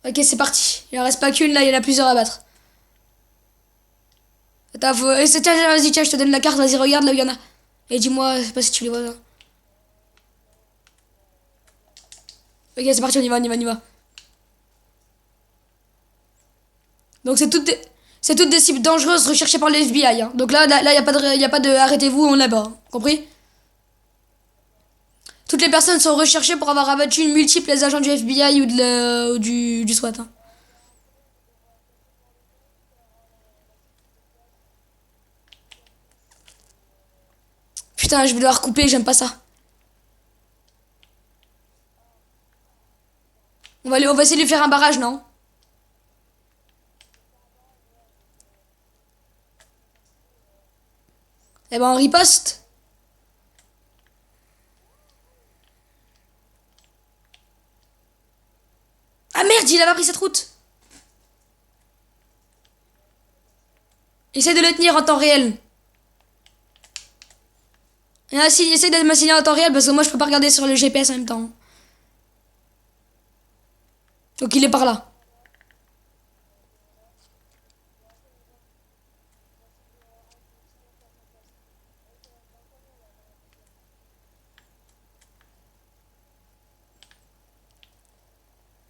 Ok, c'est parti. Il en reste pas qu'une, là, il y en a plusieurs à battre. Attends, faut... tiens, vas-y, tiens, je te donne la carte, vas-y, regarde là où il y en a. Et dis-moi, je sais pas si tu les vois là. Ok, c'est parti, on y va, on y va, on y va. Donc c'est toutes des cibles dangereuses recherchées par le FBI. Hein. Donc là, y a pas de, y a pas de arrêtez-vous, on est là-bas. Hein. Compris? Toutes les personnes sont recherchées pour avoir abattu une multiple les agents du FBI ou, ou du SWAT. Hein. Putain, je vais devoir couper, j'aime pas ça. On va essayer de lui faire un barrage, non? Eh ben, on riposte. Ah merde, il a pas pris cette route. Essaye de le tenir en temps réel. Ah, si, essaye de m'assigner en temps réel parce que moi je peux pas regarder sur le GPS en même temps. Donc il est par là.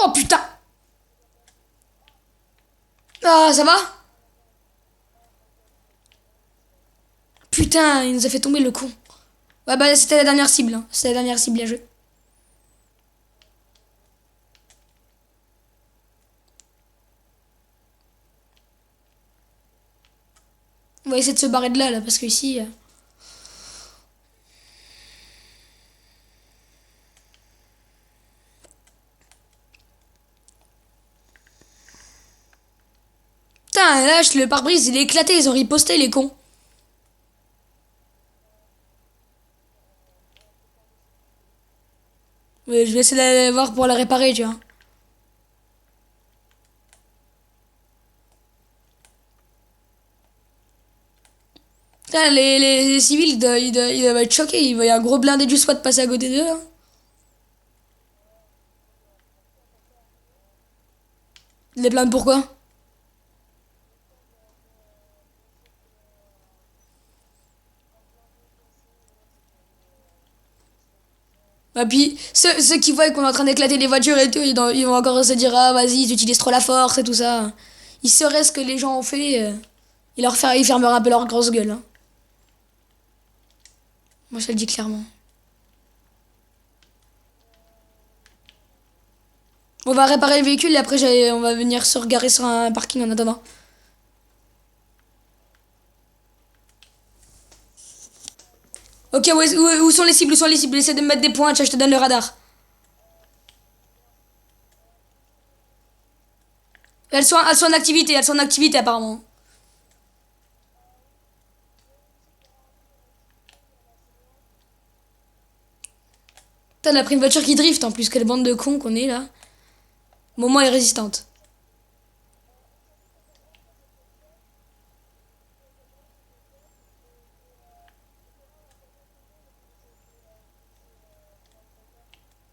Oh putain. Ah, ça va? Putain, il nous a fait tomber le con. Ouais, bah c'était la dernière cible. Hein. C'était la dernière cible, bien joué. On va essayer de se barrer de là, là, parce que ici. Putain, là, le pare-brise, il est éclaté, ils ont riposté, les cons. Mais je vais essayer d'aller voir pour la réparer, tu vois. Putain, les civils, ils doivent être choqués. Il va y avoir un gros blindé du SWAT passer à côté d'eux. Hein. Les blindent pourquoi? Et puis, ceux qui voient qu'on est en train d'éclater les voitures et tout, ils vont encore se dire ah, vas-y, ils utilisent trop la force et tout ça. Ils sauraient ce que les gens ont fait. Ils fermeraient un peu leur grosse gueule. Hein. Moi, je te le dis clairement. On va réparer le véhicule et après, on va venir se regarer sur un parking en attendant. Ok, où sont les cibles? Où sont les cibles? Essaie de me mettre des points, tiens, je te donne le radar. Elles sont en activité, elles sont en activité apparemment. Putain, on a pris une voiture qui drift en plus, quelle bande de cons qu'on est là. Moment est résistante.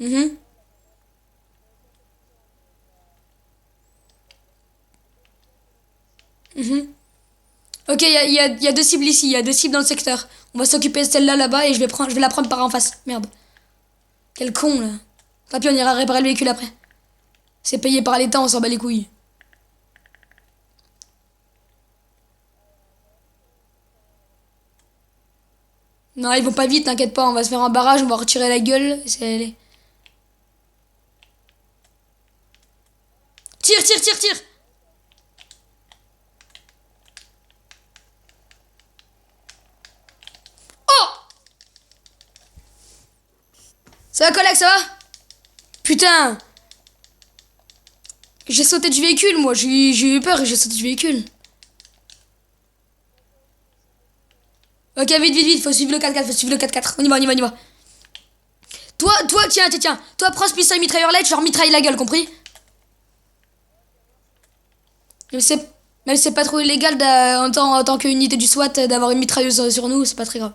Mhm. Mhm. Ok, il y a deux cibles ici, il y a deux cibles dans le secteur. On va s'occuper de celle-là là-bas et je vais la prendre par en face. Merde. Quel con là. Tant pis, on ira réparer le véhicule après. C'est payé par l'État, on s'en bat les couilles. Non, ils vont pas vite, t'inquiète pas, on va se faire un barrage, on va retirer la gueule. Tire, tire, tire, tire. Oh. Ça va, collègue, ça va? Putain. J'ai sauté du véhicule, moi. J'ai eu peur et j'ai sauté du véhicule. Ok, vite, vite, vite. Faut suivre le 4x4, faut suivre le 4x4. On y va, on y va, on y va. Tiens, tiens, tiens. Toi, prends ce pistolet mitrailleur-là et tu leur mitrailles la gueule, compris? Mais c'est, même si c'est pas trop illégal en tant qu'unité du SWAT d'avoir une mitrailleuse sur nous, c'est pas très grave.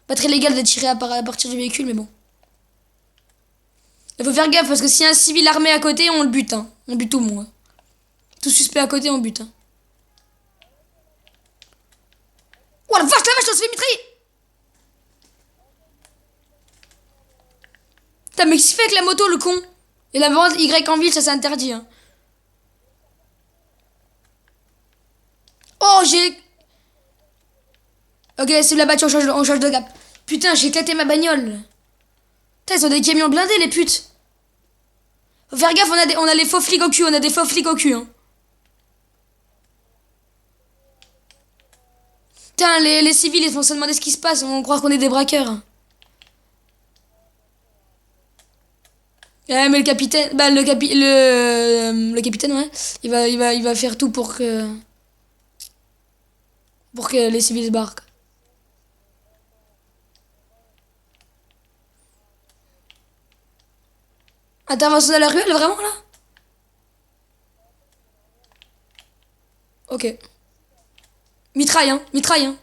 Pas très légal de tirer à partir du véhicule, mais bon. Il faut faire gaffe parce que s'il y a un civil armé à côté, on le bute. Hein. On bute tout le monde. Tout suspect à côté, on bute. Hein. Oh la vache, on se fait mitrailler. Putain, mais qu'est-ce qu'il fait avec la moto, le con? Et la vente Y en ville, ça c'est interdit. Hein. Oh, j'ai... Ok, c'est la battue, on change de cap. Putain, j'ai éclaté ma bagnole. Putain, ils ont des camions blindés, les putes. Faut faire gaffe, on a les faux flics au cul, on a des faux flics au cul. Hein. Putain, les civils, ils vont se demander ce qui se passe, on croit qu'on est des braqueurs. Hein. Ouais, mais le capitaine, bah le capitaine, ouais, il va faire tout pour que les civils se barrent. Quoi. Intervention dans la ruelle, vraiment là? Ok. Mitraille, hein, mitraille, hein.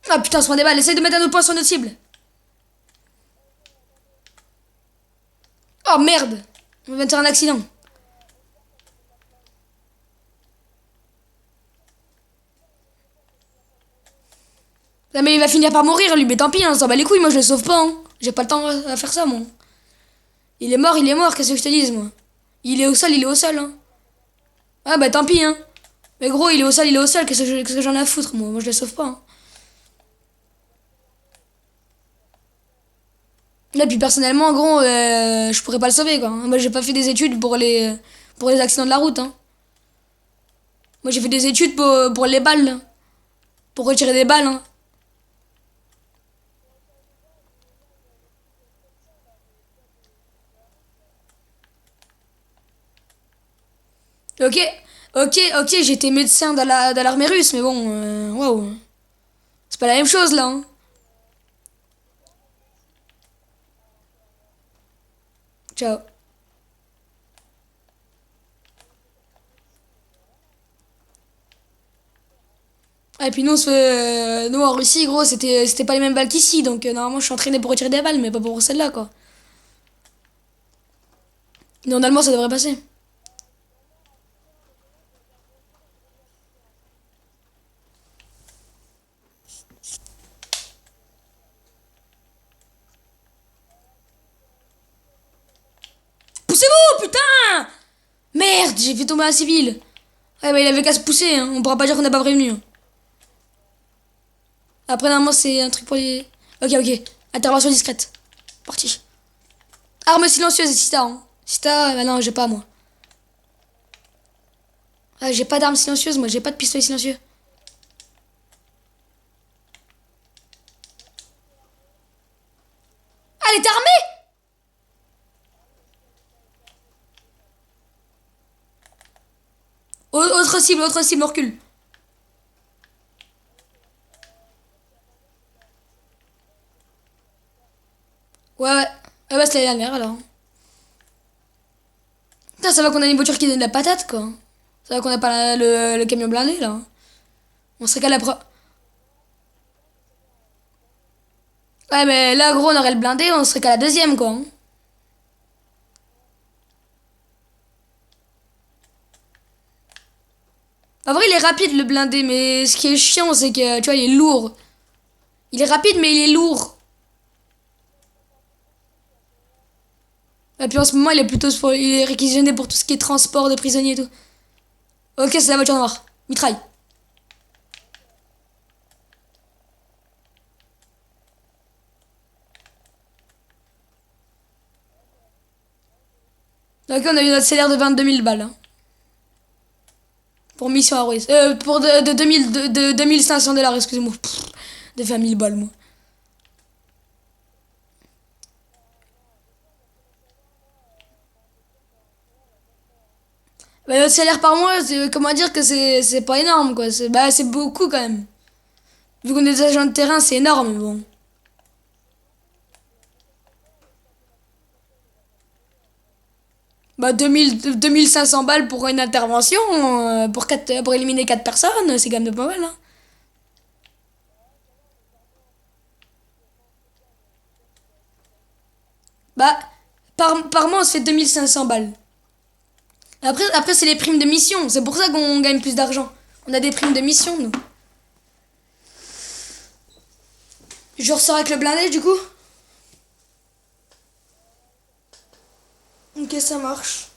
Ah putain, on se prend des balles, essaye de mettre un autre point sur notre cible. Oh merde, on vient de faire un accident. Ah, mais il va finir par mourir lui, mais tant pis, hein, on s'en bat les couilles, moi je le sauve pas. Hein. J'ai pas le temps à faire ça, moi. Il est mort, qu'est-ce que je te dise, moi? Il est au sol, il est au sol, hein. Ah bah tant pis, hein. Mais gros, il est au sol, qu'est-ce que j'en ai à foutre, moi? Moi je le sauve pas. Hein. Là, puis personnellement, en gros, je pourrais pas le sauver, quoi. Moi j'ai pas fait des études pour les accidents de la route, hein. Moi j'ai fait des études pour les balles, là. Pour retirer des balles, hein. Ok, ok, j'étais médecin dans l'armée russe, mais bon, waouh. C'est pas la même chose, là, hein. Ciao. Ah, et puis nous, nous en Russie, gros, c'était pas les mêmes balles qu'ici, donc normalement je suis entraîné pour retirer des balles, mais pas pour celle-là, quoi. Normalement, ça devrait passer. Poussez-vous, putain! Merde, j'ai fait tomber un civil. Ouais, bah il avait qu'à se pousser, hein. On pourra pas dire qu'on n'a pas prévenu. Hein. Après, normalement, c'est un truc pour les. Ok, ok. Intervention discrète. Parti. Arme silencieuse, si t'as, hein. Si t'as, bah non, j'ai pas, moi. Ah, j'ai pas d'arme silencieuse, moi, j'ai pas de pistolet silencieux. Ah, elle est armée! Autre cible, on recule. Ouais, ouais. Ah, bah, c'est la dernière, alors. Putain, ça va qu'on a une voiture qui donne de la patate, quoi. Ça va qu'on a pas le camion blindé, là. On serait qu'à la pro... Ouais, mais là, gros, on aurait le blindé, on serait qu'à la deuxième, quoi. Hein. En vrai, il est rapide, le blindé, mais ce qui est chiant, c'est que, tu vois, il est lourd. Il est rapide, mais il est lourd. Et puis en ce moment, il est réquisitionné pour tout ce qui est transport de prisonniers et tout. Ok, c'est la voiture noire. Mitraille. Ok, on a eu notre salaire de 22 000 balles. Hein, pour mission à Ruiz. Pour de 2000, de 2500 $, excusez-moi. De 20 000 balles, moi. Bah, notre salaire par mois, comment dire que c'est pas énorme, quoi. C'est beaucoup, quand même. Vu qu'on est des agents de terrain, c'est énorme, mais bon. Bah 2500 balles pour une intervention, pour éliminer 4 personnes, c'est quand même pas mal, hein. Bah, par mois, on se fait 2500 balles. Après c'est les primes de mission. C'est pour ça qu'on gagne plus d'argent. On a des primes de mission, nous. Je ressors avec le blindé, du coup. Ok, ça marche.